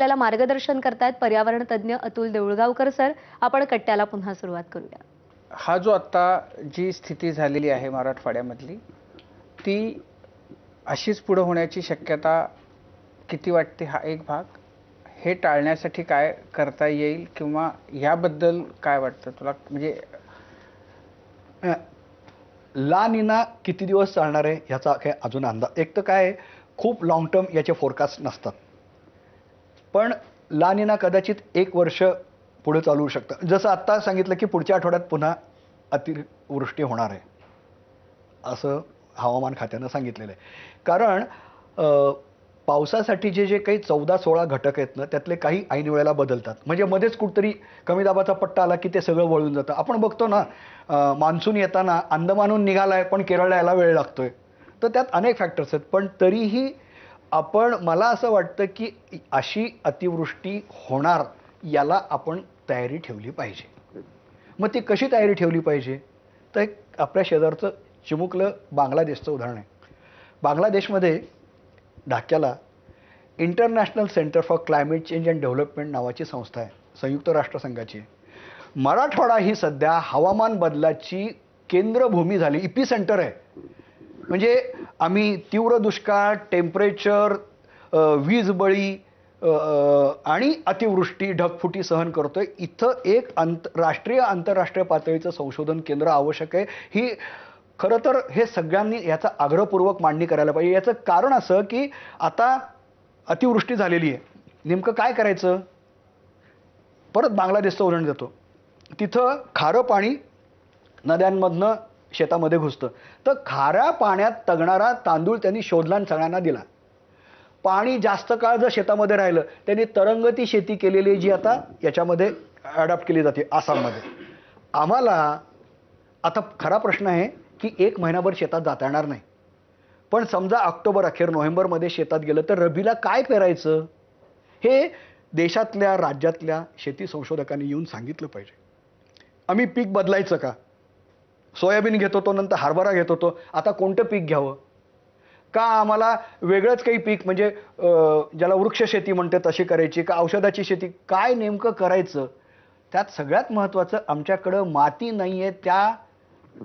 आपल्याला मार्गदर्शन करतायत पर्यावरण तज्ञ अतुल देऊळगावकर सर. आपण कट्ट्याला पुन्हा सुरुवात करूया. हा जो आता जी स्थिती झालेली आहे मराठवाड्यामधली, ती अशीच पुढे होण्याची शक्यता किती वाटते हा एक भाग. हे टाळण्यासाठी काय करता येईल किंवा याबद्दल काय वाटतं तुला? म्हणजे ला निना किती दिवस चालणार आहे ह्याचा काय अजून अंदाज. एक तर काय खूप लॉंग टर्म याचे फोरकास्ट नसतात, पण ला निना कदाचित 1 वर्ष पुढे चालू शकतं. जसं आत्ता सांगितलं की पुढच्या आठवड्यात पुन्हा अतिवृष्टी होणार आहे असं हवामान खात्यानं सांगितलेलं आहे. कारण पावसासाठी जे काही 14-16 घटक आहेत ना, त्यातले काही ऐन वेळेला बदलतात. म्हणजे मध्येच कुठतरी कमी दाबाचा पट्टा आला की ते सगळं वळून जातं. आपण बघतो ना, मान्सून येताना अंदमानहून निघालाय पण केरळला यायला वेळ लागतोय. तर त्यात अनेक फॅक्टर्स आहेत. पण तरीही मला असं वाटतं की अशी अतिवृष्टी होणार याला आपण तयारी ठेवली पाहिजे. मग ती कशी तयारी ठेवली पाहिजे? तर एक आपल्या शेजारचं चिमुकलं बांगलादेशचं उदाहरण आहे. बांगलादेशमध्ये ढाक्याला international centre for climate change and development नावाची संस्था आहे, संयुक्त राष्ट्रसंघाची. मराठवाडा ही सध्या हवामान बदलाची केंद्रभूमी झाली, इपी सेंटर आहे. म्हणजे आम्ही तीव्र दुष्काळ, टेम्परेचर, वीजबळी आणि अतिवृष्टी, ढगफुटी सहन करतोय. इथं एक राष्ट्रीय आंतरराष्ट्रीय पातळीचं संशोधन केंद्र आवश्यक आहे. ही खरं तर हे सगळ्यांनी याचा आग्रहपूर्वक मांडणी करायला पाहिजे. याचं कारण असं की आता अतिवृष्टी झालेली आहे, नेमकं काय करायचं? परत बांगलादेशचं उदाहरण देतो. तिथं खारं पाणी नद्यांमधनं शेतामध्ये घुसतं. तर खाऱ्या पाण्यात तगणारा तांदूळ त्यांनी शोधला आणि सगळ्यांना दिला. पाणी जास्त काळ जर शेतामध्ये राहिलं, त्यांनी तरंगती शेती केलेली जी आता याच्यामध्ये अडॉप्ट केली जाते आसाममध्ये. आम्हाला आता खरा प्रश्न आहे की 1 महिनाभर शेतात जाता येणार नाही. पण समजा ऑक्टोबर अखेर नोव्हेंबरमध्ये शेतात गेलं तर रबीला काय पेरायचं हे देशातल्या राज्यातल्या शेती संशोधकांनी येऊन सांगितलं पाहिजे. आम्ही पीक बदलायचं का? सोयाबीन घेत होतो, नंतर हरभरा घेत होतो, आता कोणतं पीक घ्यावं? का आम्हाला वेगळंच काही पीक म्हणजे ज्याला वृक्ष शेती म्हणते तशी करायची का औषधाची शेती? काय नेमकं करायचं? त्यात सगळ्यात महत्त्वाचं आमच्याकडं माती नाही आहे,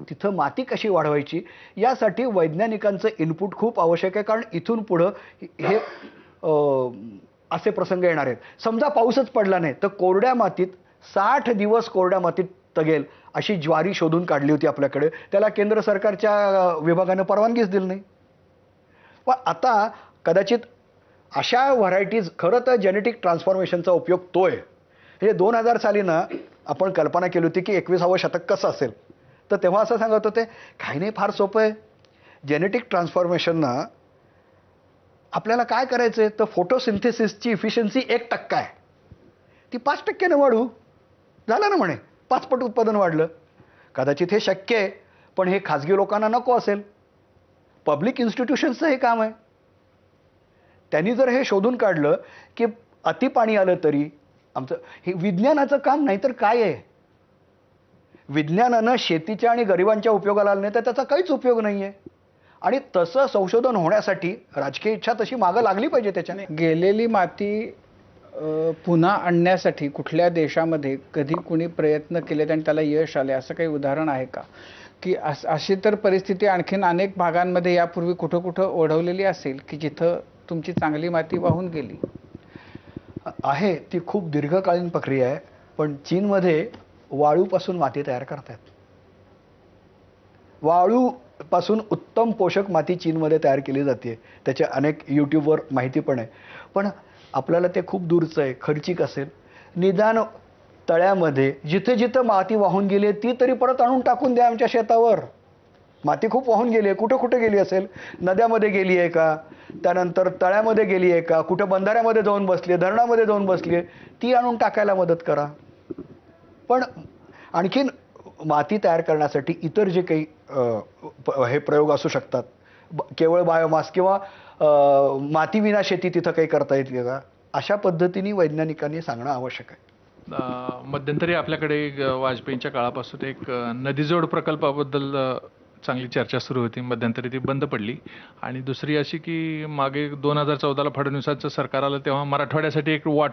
तिथं माती कशी वाढवायची यासाठी वैज्ञानिकांचं इनपुट खूप आवश्यक आहे. कारण इथून पुढं हे असे प्रसंग येणार आहेत. समजा पाऊसच पडला नाही तर कोरड्या मातीत 60 दिवस कोरड्या मातीत तगेल अशी ज्वारी शोधून काढली होती आपल्याकडे. त्याला केंद्र सरकारच्या विभागानं परवानगीच दिली नाही. पण आता कदाचित अशा व्हरायटीज, खरं तर जेनेटिक ट्रान्सफॉर्मेशनचा उपयोग तो आहे. हे 2000 साली ना आपण कल्पना केली होती की 21वं शतक कसं असेल. तर तेव्हा असं सांगत होते, काही नाही, फार सोपं आहे. जेनेटिक ट्रान्सफॉर्मेशननं आपल्याला काय करायचं आहे तर फोटोसिंथेसिसची इफिशियन्सी 1% आहे, ती 5%ने वाढू. झालं ना म्हणे, 5 पट उत्पादन वाढलं. कदाचित हे शक्य आहे, पण हे खाजगी लोकांना नको असेल. पब्लिक इन्स्टिट्यूशन्सचं हे काम आहे. त्यांनी जर हे शोधून काढलं की अति पाणी आलं तरी आमचं हे विज्ञानाचं काम नाही तर काय आहे? विज्ञानानं शेतीच्या आणि गरिबांच्या उपयोगाला आलं नाही तर त्याचा काहीच उपयोग नाही आहे. आणि तसं संशोधन होण्यासाठी राजकीय इच्छा तशी मागं लागली पाहिजे. त्याच्याने गेलेली माती पुन्हा आणण्यासाठी कुठल्या देशामध्ये कधी कुणी प्रयत्न केलेत आणि त्याला यश आले असं काही उदाहरण आहे का? की अशी तर परिस्थिती आणखीन अनेक भागांमध्ये यापूर्वी कुठं कुठं ओढवलेली असेल की जिथं तुमची चांगली माती वाहून गेली आहे. ती खूप दीर्घकालीन प्रक्रिया आहे. पण चीनमध्ये वाळूपासून माती तयार करतात. वाळूपासून उत्तम पोषक माती चीनमध्ये तयार केली जाते. त्याच्या अनेक यूट्यूबवर माहिती पण आहे. पण आपल्याला ते खूप दूरचं आहे, खर्चिक असेल. निदान तळ्यामध्ये जिथे जिथं माती वाहून गेली आहे ती तरी परत आणून टाकून द्या आमच्या शेतावर. माती खूप वाहून गेली आहे, कुठं कुठं गेली असेल? नद्यामध्ये गेली आहे का? त्यानंतर तळ्यामध्ये गेली आहे का? कुठं बंधाऱ्यामध्ये जाऊन बसली आहे, धरणामध्ये जाऊन बसली आहे, ती आणून टाकायला मदत करा. पण आणखीन माती तयार करण्यासाठी इतर जे काही हे प्रयोग असू शकतात, केवळ बायोमास किंवा माती विना शेती तिथं काही करता येते का, अशा पद्धतीने वैज्ञानिकांनी सांगणं आवश्यक आहे. मध्यंतरी आपल्याकडे वाजपेयींच्या काळापासून एक नदीजोड प्रकल्पाबद्दल चांगली चर्चा सुरू होती. मध्यंतरी ती बंद पडली. आणि दुसरी अशी की मागे 2014ला फडणवीसांचं सरकार आलं तेव्हा मराठवाड्यासाठी एक वाट